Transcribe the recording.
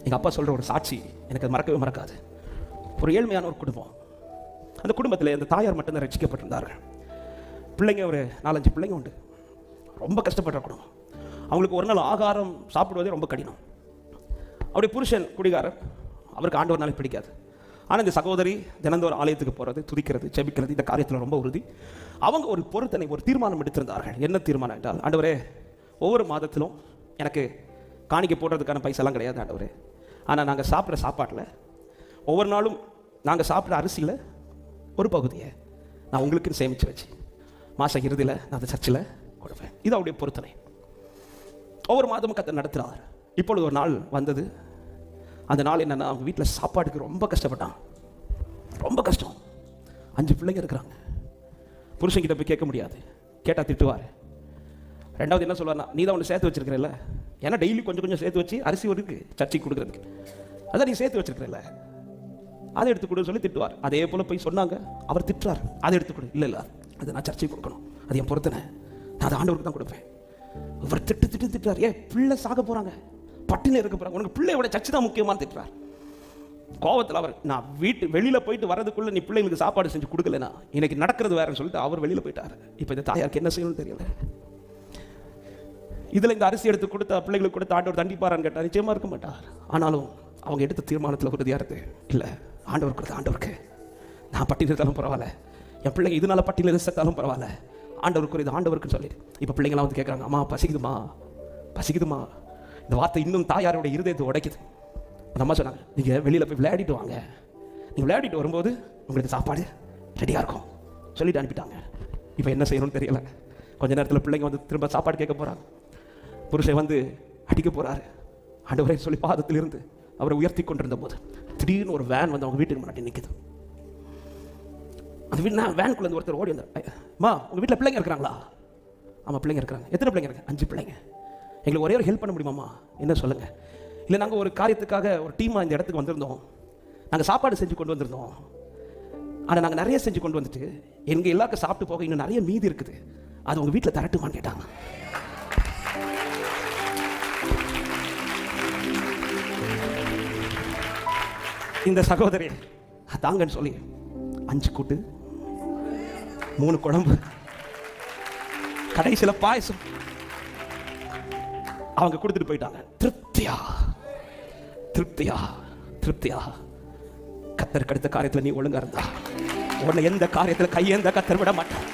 எங்கள் அப்பா சொல்கிற ஒரு சாட்சி எனக்கு அது மறக்கவே மறக்காது. ஒரு ஏழ்மையான ஒரு குடும்பம். அந்த குடும்பத்தில் இந்த தாயார் மட்டும்தான் ரட்சிக்கப்பட்டிருந்தார்கள். பிள்ளைங்க ஒரு 4-5 பிள்ளைங்க உண்டு. ரொம்ப கஷ்டப்படுற குடும்பம். அவங்களுக்கு ஒரு நாள் ஆகாரம் சாப்பிடுவதே ரொம்ப கடினம். அவருடைய புருஷன் குடிகாரர், அவருக்கு ஆண்டவர்னாலே பிடிக்காது. ஆனால் இந்த சகோதரி தினந்தோறும் ஆலயத்துக்கு போகிறது, துதிக்கிறது, ஜெபிக்கிறது, இந்த காரியத்தில் ரொம்ப உறுதி. அவங்க ஒரு பொருத்தனை, ஒரு தீர்மானம் எடுத்திருந்தார்கள். என்ன தீர்மானம் என்றால், ஆண்டவரே ஒவ்வொரு மாதத்திலும் எனக்கு காணிக்கை போடுறதுக்கான பைசெல்லாம் கிடையாது ஆண்டவரே, ஆனால் நாங்கள் சாப்பிட்ற சாப்பாட்டில் ஒவ்வொரு நாளும் நாங்கள் சாப்பிட்ற அரிசியில் ஒரு பகுதியை நான் உங்களுக்குன்னு சேமித்து வச்சு மாத இறுதியில் நான் அந்த சர்ச்சில் கொடுப்பேன். இது அவருடைய பொருத்தனை. ஒவ்வொரு மாதமும் கர்த்தர் நடத்துகிறார். இப்பொழுது ஒரு நாள் வந்தது. அந்த நாள் என்னென்னா, அவங்க வீட்டில் சாப்பாட்டுக்கு ரொம்ப கஷ்டப்பட்டான். ரொம்ப கஷ்டம். 5 பிள்ளைங்க இருக்கிறாங்க. புருஷன்கிட்ட போய் கேட்க முடியாது, கேட்டால் திட்டுவார். ரெண்டாவது என்ன சொல்லுவார்னா, நீ தான் ஒன்று சேர்த்து வச்சிருக்கிறல்ல, ஏன்னா டெய்லி கொஞ்சம் கொஞ்சம் சேர்த்து வச்சு அரிசி ஒரு இருக்குது சர்ச்சைக்கு கொடுக்குறதுக்கு, அதான் நீ சேர்த்து வச்சிருக்கிறல்ல, அதை எடுத்து கொடுன்னு சொல்லி திட்டுவார். அதே போல் போய் சொன்னாங்க, அவர் திட்டுறார், அதை எடுத்து கொடு. இல்லை இல்லை, அதை நான் சர்ச்சைக்கு கொடுக்கணும், அது என் பொறுத்தனை, நான் அதை ஆண்டவருக்கு தான் கொடுப்பேன். இவர் திட்டுறார். பிள்ளை சாக போகிறாங்க, பட்டினில் இருக்க போகிறாங்க, உனக்கு பிள்ளையோட சர்ச்சை தான் முக்கியமானு திட்டுறார். கோவத்தில் அவர், நான் வெளியில் போயிட்டு வரதுக்குள்ளே நீ பிள்ளைங்களுக்கு சாப்பாடு செஞ்சு கொடுக்கலனா இன்னைக்கு நடக்கிறது வேறன்னு சொல்லிட்டு அவர் வெளியில் போயிட்டார். இப்போ இந்த தாயாருக்கு என்ன செய்யணும்னு தெரியல. இதில் இந்த அரிசி எடுத்து கொடுத்த பிள்ளைங்களுக்கு கொடுத்து ஆண்டவர் தண்டிப்பாரான்னு கேட்டால் நிச்சயமாக இருக்க மாட்டார். ஆனாலும் அவங்க எடுத்த தீர்மானத்தில் உறுதியாக இருக்கு. இல்லை, ஆண்டவர் கொடுத்த ஆண்டவருக்கு, நான் பட்டியல் இருந்தாலும் பரவாயில்ல, என் பிள்ளைங்க இதனால பட்டியல் செத்தாலும் பரவாயில்ல, ஆண்டவருக்கு இது ஆண்டவருக்குன்னு சொல்லிடு. இப்போ பிள்ளைங்களாம் வந்து கேட்குறாங்க, அம்மா பசிக்குதுமா பசிக்குதுமா. இந்த வார்த்தை இன்னும் தாயாரோட இருதயத்தை உடைக்குது. அந்த அம்மா சொன்னாங்க, நீங்கள் வெளியில் போய் விளையாடிட்டு வாங்க, நீங்கள் விளையாடிட்டு வரும்போது உங்களுக்கு சாப்பாடு ரெடியாக இருக்கும் சொல்லிட்டு அனுப்பிட்டாங்க. இப்போ என்ன செய்யணும்னு தெரியல. கொஞ்ச நேரத்தில் பிள்ளைங்க வந்து திரும்ப சாப்பாடு கேட்க போகிறாங்க. புருஷன் வந்து அடிக்க போகிறாரு. ஆண்டவரே சொல்லி பாதத்திலிருந்து அவரை உயர்த்தி கொண்டிருந்த போது திடீர்னு ஒரு வேன் வந்து அவங்க வீட்டுக்கு முன்னாடி நிற்குது. அந்த வீட்டு வேனுக்குள்ள ஒருத்தர் ஓடி வந்தார். அம்மா, உங்கள் வீட்டில் பிள்ளைங்க இருக்கிறாங்களா? ஆமாம், பிள்ளைங்க இருக்கிறாங்க. எத்தனை பிள்ளைங்க இருக்காங்க? 5 பிள்ளைங்க. எங்களுக்கு ஒரே ஒரு ஹெல்ப் பண்ண முடியுமாம்மா? என்ன சொல்லுங்கள். இல்லை, நாங்கள் ஒரு காரியத்துக்காக ஒரு டீமாக இந்த இடத்துக்கு வந்திருந்தோம். நாங்கள் சாப்பாடு செஞ்சு கொண்டு வந்திருந்தோம். ஆனால் நாங்கள் நிறைய செஞ்சு கொண்டு வந்துட்டு எங்கள் எல்லாருக்கும் சாப்பிட்டு போக இன்னும் நிறைய மீதி இருக்குது, அது உங்கள் வீட்டில் தரட்டுமான்னு கேட்டாங்க. இந்த சகோதரி தாங்கன்னு சொல்லி 5 கூட்டு, 3 குழம்பு, கடைசியில் பாயசம் அவங்க கொடுத்துட்டு போயிட்டாங்க. திருப்தியா திருப்தியா திருப்தியா. கத்தர் கடுத்த காரியத்தில் நீ ஒழுங்கா இருந்தா உன்னை எந்த காரியத்தில் கையேந்த கத்தர் விட மாட்டான்.